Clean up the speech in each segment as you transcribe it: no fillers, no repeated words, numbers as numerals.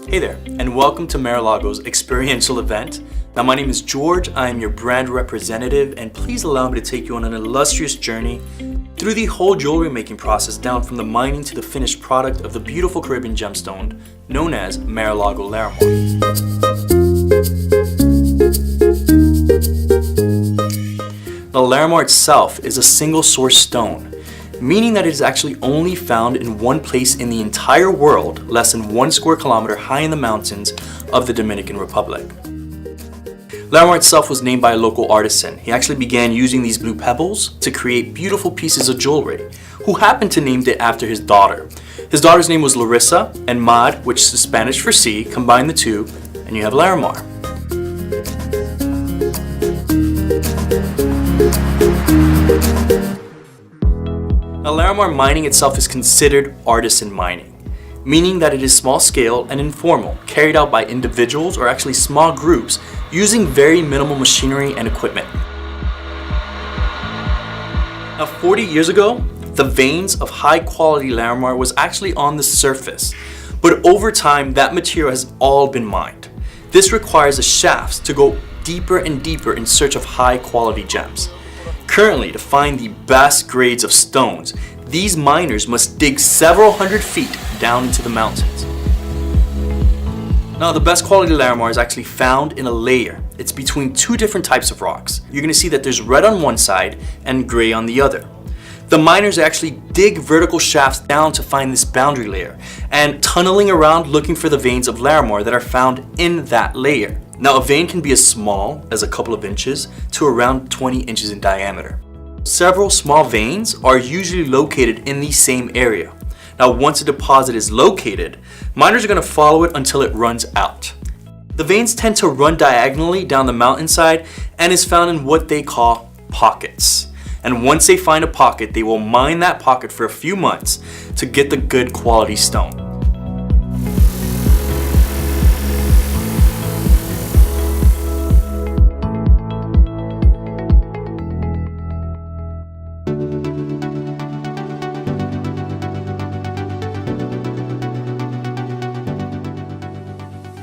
Hey there, and welcome to Marahlago's Experiential event. Now my name is George, I am your brand representative, and please allow me to take you on an illustrious journey through the whole jewelry making process down from the mining to the finished product of the beautiful Caribbean gemstone known as Marahlago larimar. The larimar itself is a single source stone, meaning that it is actually only found in one place in the entire world, less than 1 square kilometer high in the mountains of the Dominican Republic. Larimar itself was named by a local artisan. He actually began using these blue pebbles to create beautiful pieces of jewelry, who happened to name it after his daughter. His daughter's name was Larissa, and Mar, which is Spanish for sea, combine the two, and you have larimar. Now, larimar mining itself is considered artisan mining, meaning that it is small scale and informal, carried out by individuals or actually small groups using very minimal machinery and equipment. Now, 40 years ago, the veins of high quality larimar was actually on the surface, but over time that material has all been mined. This requires the shafts to go deeper and deeper in search of high quality gems. Currently, to find the best grades of stones, these miners must dig several hundred feet down into the mountains. Now, the best quality larimar is actually found in a layer. It's between two different types of rocks. You're going to see that there's red on one side and gray on the other. The miners actually dig vertical shafts down to find this boundary layer and tunneling around looking for the veins of larimar that are found in that layer. Now, a vein can be as small as a couple of inches to around 20 inches in diameter. Several small veins are usually located in the same area. Now, once a deposit is located, miners are going to follow it until it runs out. The veins tend to run diagonally down the mountainside and is found in what they call pockets. And once they find a pocket, they will mine that pocket for a few months to get the good quality stone.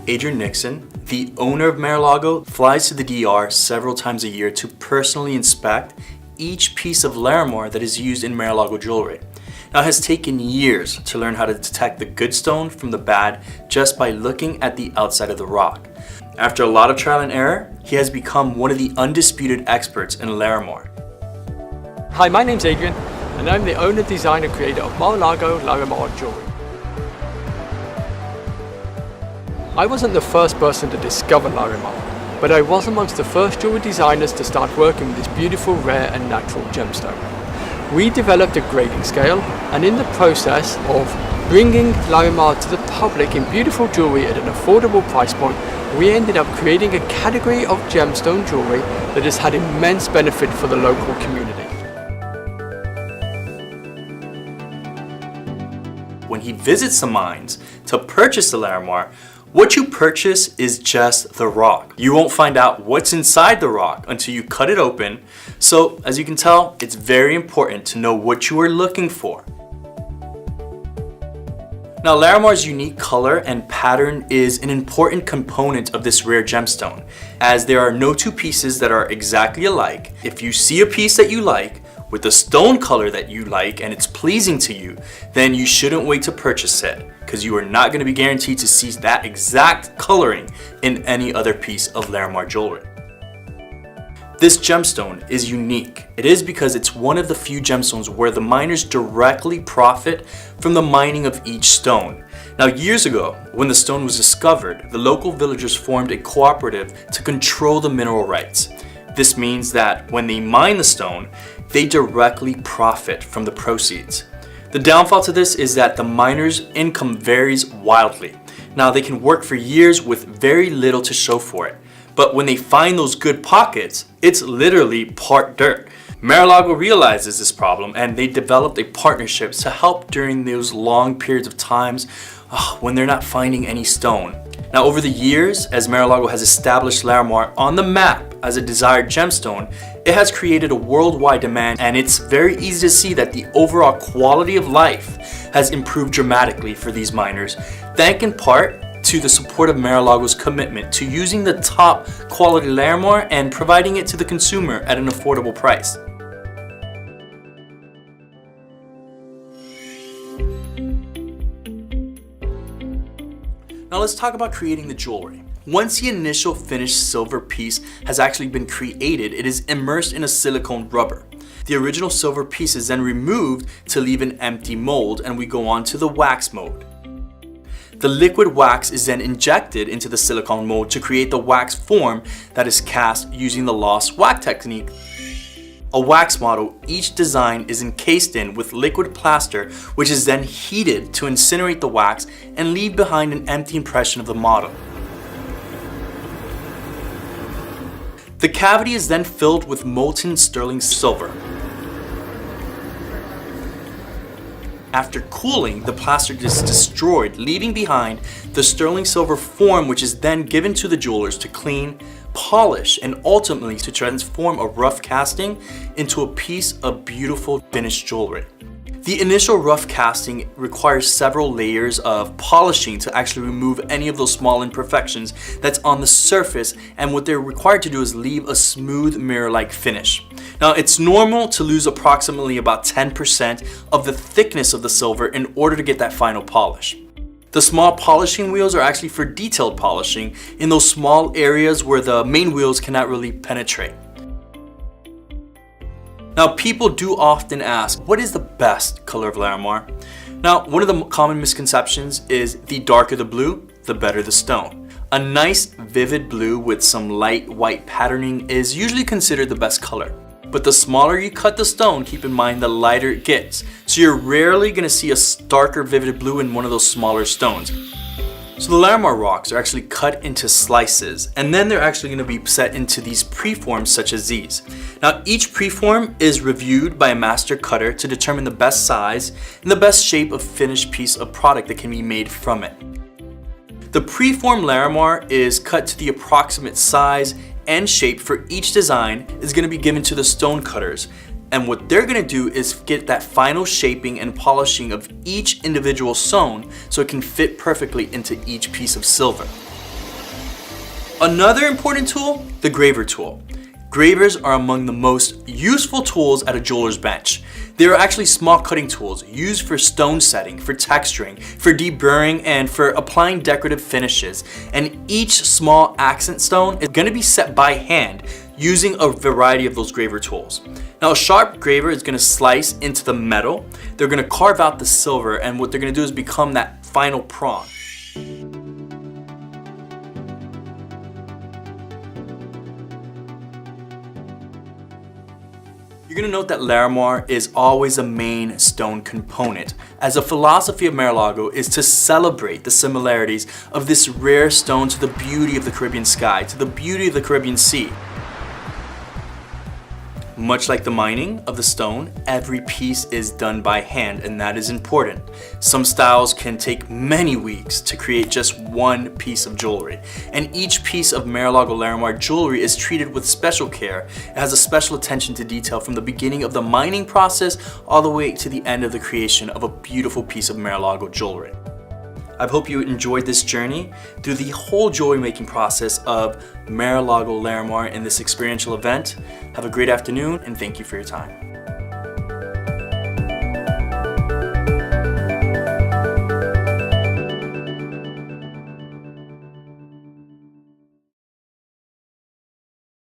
Adrian Nixon, the owner of Marahlago, flies to the DR several times a year to personally inspect each piece of larimar that is used in Marahlago jewelry. Now, it has taken years to learn how to detect the good stone from the bad just by looking at the outside of the rock. After a lot of trial and error, he has become one of the undisputed experts in larimar. Hi, my name's Adrian, and I'm the owner, designer, creator of Marahlago larimar jewelry. I wasn't the first person to discover larimar, but I was amongst the first jewelry designers to start working with this beautiful, rare and natural gemstone. We developed a grading scale, and in the process of bringing larimar to the public in beautiful jewelry at an affordable price point, we ended up creating a category of gemstone jewelry that has had immense benefit for the local community. When he visits the mines to purchase the larimar, what you purchase is just the rock. You won't find out what's inside the rock until you cut it open. So, as you can tell, it's very important to know what you are looking for. Now, larimar's unique color and pattern is an important component of this rare gemstone, as there are no two pieces that are exactly alike. If you see a piece that you like, with the stone color that you like and it's pleasing to you, then you shouldn't wait to purchase it, because you are not going to be guaranteed to see that exact coloring in any other piece of larimar jewelry. This gemstone is unique. It is because it's one of the few gemstones where the miners directly profit from the mining of each stone. Now, years ago, when the stone was discovered, the local villagers formed a cooperative to control the mineral rights. This means that when they mine the stone, they directly profit from the proceeds. The downfall to this is that the miner's income varies wildly. Now, they can work for years with very little to show for it, but when they find those good pockets, it's literally part dirt. Marahlago realizes this problem, and they developed a partnership to help during those long periods of times when they're not finding any stone. Now, over the years, as Marahlago has established larimar on the map as a desired gemstone, it has created a worldwide demand, and it's very easy to see that the overall quality of life has improved dramatically for these miners, thanks in part to the support of Marahlago's commitment to using the top quality larimar and providing it to the consumer at an affordable price. Now let's talk about creating the jewelry. Once the initial finished silver piece has actually been created, it is immersed in a silicone rubber. The original silver piece is then removed to leave an empty mold, and we go on to the wax mode. The liquid wax is then injected into the silicone mold to create the wax form that is cast using the lost wax technique. A wax model, each design is encased in with liquid plaster, which is then heated to incinerate the wax and leave behind an empty impression of the model. The cavity is then filled with molten sterling silver. After cooling, the plaster is destroyed, leaving behind the sterling silver form, which is then given to the jewelers to clean, polish, and ultimately to transform a rough casting into a piece of beautiful finished jewelry. The initial rough casting requires several layers of polishing to actually remove any of those small imperfections that's on the surface, and what they're required to do is leave a smooth mirror-like finish. Now, it's normal to lose approximately about 10% of the thickness of the silver in order to get that final polish. The small polishing wheels are actually for detailed polishing in those small areas where the main wheels cannot really penetrate. Now, people do often ask, what is the best color of larimar? Now, one of the common misconceptions is the darker the blue, the better the stone. A nice vivid blue with some light white patterning is usually considered the best color. But the smaller you cut the stone, keep in mind the lighter it gets. So you're rarely going to see a darker vivid blue in one of those smaller stones. So the larimar rocks are actually cut into slices, and then they're actually going to be set into these preforms such as these. Now, each preform is reviewed by a master cutter to determine the best size and the best shape of finished piece of product that can be made from it. The preform larimar is cut to the approximate size and shape for each design is going to be given to the stone cutters, and what they're going to do is get that final shaping and polishing of each individual stone so it can fit perfectly into each piece of silver. Another important tool, the graver tool. Gravers are among the most useful tools at a jeweler's bench. They are actually small cutting tools used for stone setting, for texturing, for deburring, and for applying decorative finishes. And each small accent stone is going to be set by hand using a variety of those graver tools. Now, a sharp graver is going to slice into the metal. They're going to carve out the silver, and what they're going to do is become that final prong. You're going to note that larimar is always a main stone component, as a philosophy of Marahlago is to celebrate the similarities of this rare stone to the beauty of the Caribbean sky, to the beauty of the Caribbean sea. Much like the mining of the stone, every piece is done by hand, and that is important. Some styles can take many weeks to create just one piece of jewelry, and each piece of Marahlago larimar jewelry is treated with special care. It has a special attention to detail from the beginning of the mining process all the way to the end of the creation of a beautiful piece of Marahlago jewelry. I hope you enjoyed this journey through the whole jewelry making process of Marahlago larimar in this experiential event. Have a great afternoon, and thank you for your time.